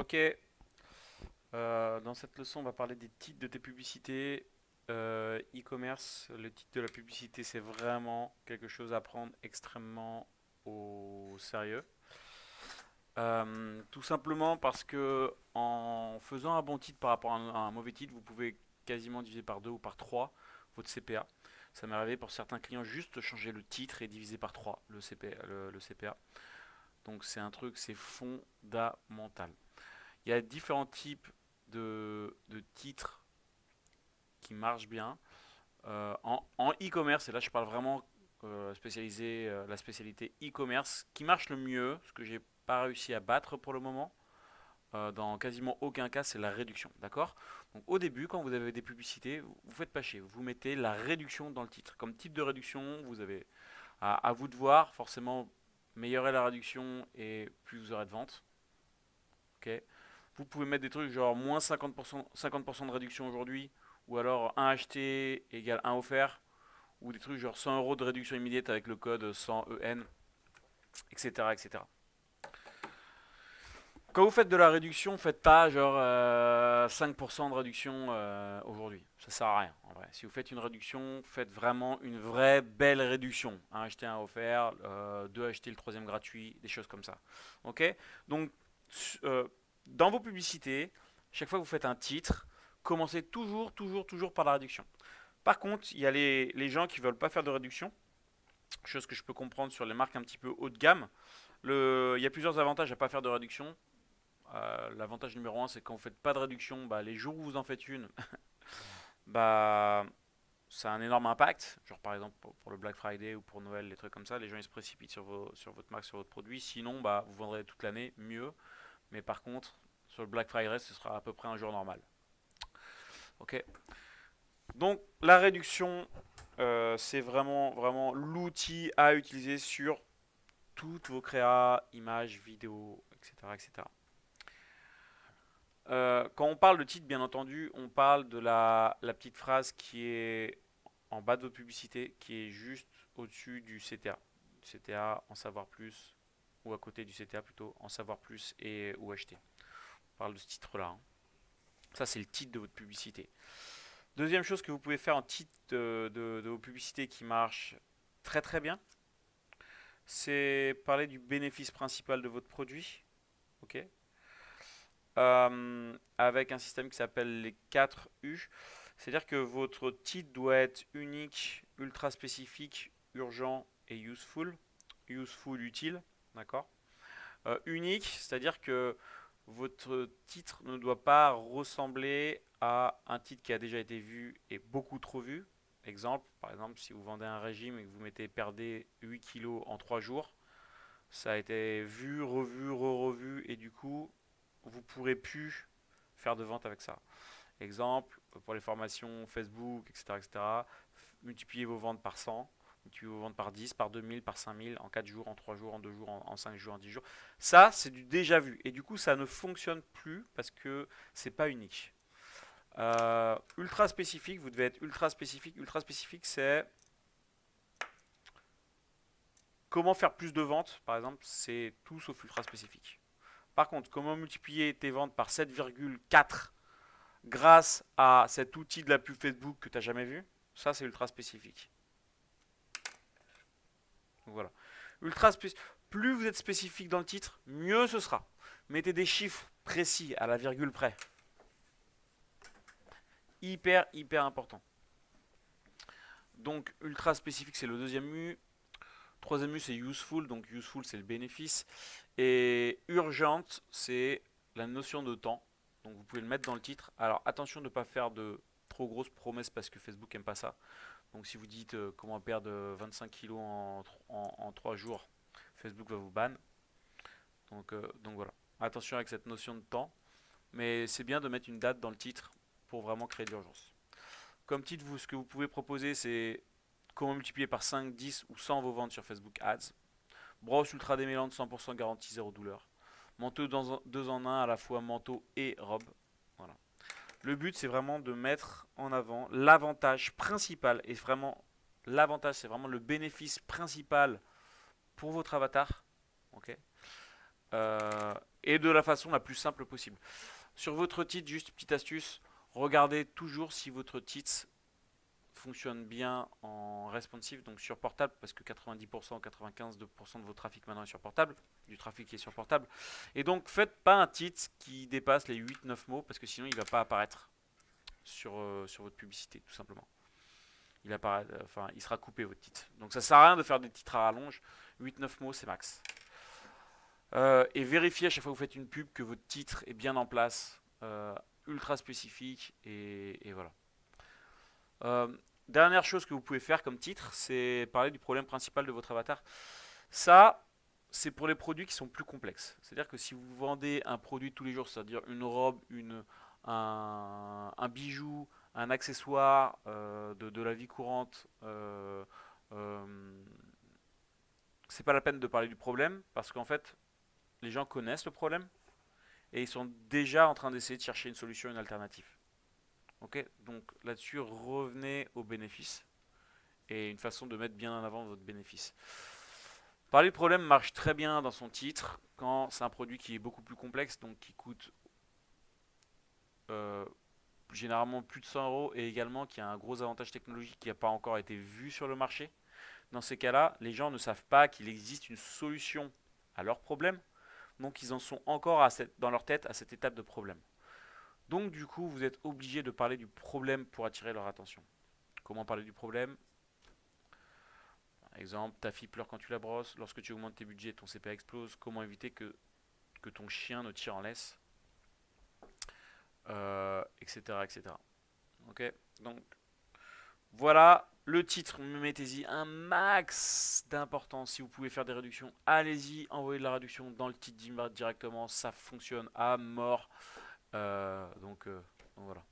Ok, dans cette leçon, on va parler des titres de tes publicités. E-commerce, le titre de la publicité, c'est vraiment quelque chose à prendre extrêmement au sérieux. Tout simplement parce que en faisant un bon titre par rapport à un mauvais titre, vous pouvez quasiment diviser par 2 ou par 3 votre CPA. Ça m'est arrivé pour certains clients juste changer le titre et diviser par 3 le CPA. Donc c'est un truc, c'est fondamental. Il y a différents types de titres qui marchent bien. En e-commerce, et là je parle vraiment spécialisé, la spécialité e-commerce, qui marche le mieux, ce que j'ai pas réussi à battre pour le moment, dans quasiment aucun cas, c'est la réduction. D'accord. Donc au début, quand vous avez des publicités, vous faites pas chier, vous mettez la réduction dans le titre. Comme type de réduction, vous avez à vous de voir, forcément, meilleure est la réduction et plus vous aurez de ventes. Ok. Vous pouvez mettre des trucs genre moins 50% de réduction aujourd'hui, ou alors un acheté égale un offert, ou des trucs genre 100 euros de réduction immédiate avec le code 100EN, etc., etc. Quand vous faites de la réduction, faites pas genre 5% de réduction aujourd'hui. Ça sert à rien en vrai. Si vous faites une réduction, faites vraiment une vraie belle réduction. Un acheté, un offert, deux acheter le troisième gratuit, des choses comme ça. Ok. Donc euh, dans vos publicités, chaque fois que vous faites un titre, commencez toujours par la réduction. Par contre, il y a les gens qui veulent pas faire de réduction, chose que je peux comprendre sur les marques un petit peu haut de gamme. Il y a plusieurs avantages à pas faire de réduction. L'avantage numéro un, c'est quand vous faites pas de réduction, bah, les jours où vous en faites une, bah, ça a un énorme impact. Genre par exemple pour le Black Friday ou pour Noël, les trucs comme ça, les gens ils se précipitent sur votre marque, sur votre produit. Sinon, bah, vous vendrez toute l'année mieux. Mais par contre, sur le Black Friday, ce sera à peu près un jour normal. Ok. Donc la réduction, c'est vraiment l'outil à utiliser sur toutes vos créas, images, vidéos, etc., etc. Quand on parle de titre, bien entendu, on parle de la petite phrase qui est en bas de votre publicité, qui est juste au-dessus du CTA. CTA, en savoir plus, ou à côté du CTA plutôt, en savoir plus et ou acheter. On parle de ce titre-là, hein. Ça, c'est le titre de votre publicité. Deuxième chose que vous pouvez faire en titre de vos publicités qui marche très bien, c'est parler du bénéfice principal de votre produit. Ok. Avec un système qui s'appelle les 4 U. C'est-à-dire que votre titre doit être unique, ultra spécifique, urgent et useful. Useful, utile, d'accord. Unique, c'est-à-dire que votre titre ne doit pas ressembler à un titre qui a déjà été vu et beaucoup trop vu. Exemple, par exemple, si vous vendez un régime et que vous mettez perdez 8 kilos en 3 jours, ça a été vu, revu, re-revu et du coup, vous ne pourrez plus faire de vente avec ça. Exemple, pour les formations Facebook, etc., etc., multipliez vos ventes par 100, multipliez vos ventes par 10, par 2000, par 5000, en 4 jours, en 3 jours, en 2 jours, en 5 jours, en 10 jours. Ça, c'est du déjà vu. Et du coup, ça ne fonctionne plus parce que c'est pas unique. Ultra spécifique, vous devez être ultra spécifique. Ultra spécifique, c'est comment faire plus de ventes, par exemple, c'est tout sauf ultra spécifique. Par contre, comment multiplier tes ventes par 7,4 grâce à cet outil de la pub Facebook que tu n'as jamais vu, ça c'est ultra spécifique. Donc voilà. Ultra spécifique. Plus vous êtes spécifique dans le titre, mieux ce sera. Mettez des chiffres précis à la virgule près. Hyper important. Donc ultra spécifique c'est le deuxième U. Troisième U c'est useful, donc useful c'est le bénéfice. Et urgente c'est la notion de temps. Donc vous pouvez le mettre dans le titre. Alors attention de ne pas faire de trop grosses promesses parce que Facebook aime pas ça. Donc si vous dites comment perdre 25 kilos en 3 jours, Facebook va vous ban. Donc voilà. Attention avec cette notion de temps. Mais c'est bien de mettre une date dans le titre pour vraiment créer de l'urgence. Comme titre, ce que vous pouvez proposer, c'est comment multiplier par 5, 10 ou 100 vos ventes sur Facebook Ads. Brosse ultra démêlante 100% garantie, zéro douleur. Manteau dans 2 en un à la fois manteau et robe. Voilà. Le but, c'est vraiment de mettre en avant l'avantage principal. Et vraiment, l'avantage, c'est vraiment le bénéfice principal pour votre avatar. Ok. et de la façon la plus simple possible. Sur votre titre, juste petite astuce, regardez toujours si votre titre fonctionne bien en responsive, donc sur portable, parce que 90%, 95% de votre trafic maintenant est sur portable, du trafic qui est sur portable. Et donc faites pas un titre qui dépasse les 8-9 mots, parce que sinon il ne va pas apparaître sur votre publicité, tout simplement. Il sera coupé votre titre. Donc ça sert à rien de faire des titres à rallonge, 8-9 mots c'est max. Et vérifiez à chaque fois que vous faites une pub que votre titre est bien en place, ultra spécifique, et voilà. Dernière chose que vous pouvez faire comme titre, c'est parler du problème principal de votre avatar. Ça, c'est pour les produits qui sont plus complexes. C'est-à-dire que si vous vendez un produit tous les jours, c'est-à-dire une robe, un bijou, un accessoire de la vie courante, c'est pas la peine de parler du problème parce qu'en fait, les gens connaissent le problème et ils sont déjà en train d'essayer de chercher une solution, une alternative. Ok, donc là-dessus, revenez aux bénéfices et une façon de mettre bien en avant votre bénéfice. Parler de problème marche très bien dans son titre quand c'est un produit qui est beaucoup plus complexe, donc qui coûte euh, généralement plus de 100 euros et également qui a un gros avantage technologique qui n'a pas encore été vu sur le marché. Dans ces cas-là, les gens ne savent pas qu'il existe une solution à leur problème, donc ils en sont encore dans leur tête à cette étape de problème. Donc du coup, vous êtes obligé de parler du problème pour attirer leur attention. Comment parler du problème? Par exemple, ta fille pleure quand tu la brosses, lorsque tu augmentes tes budgets, ton CPA explose, comment éviter que ton chien ne tire en laisse, etc. etc. Ok. Donc voilà le titre, mettez-y un max d'importance. Si vous pouvez faire des réductions, allez-y, envoyez de la réduction dans le titre directement, ça fonctionne à mort. Donc voilà.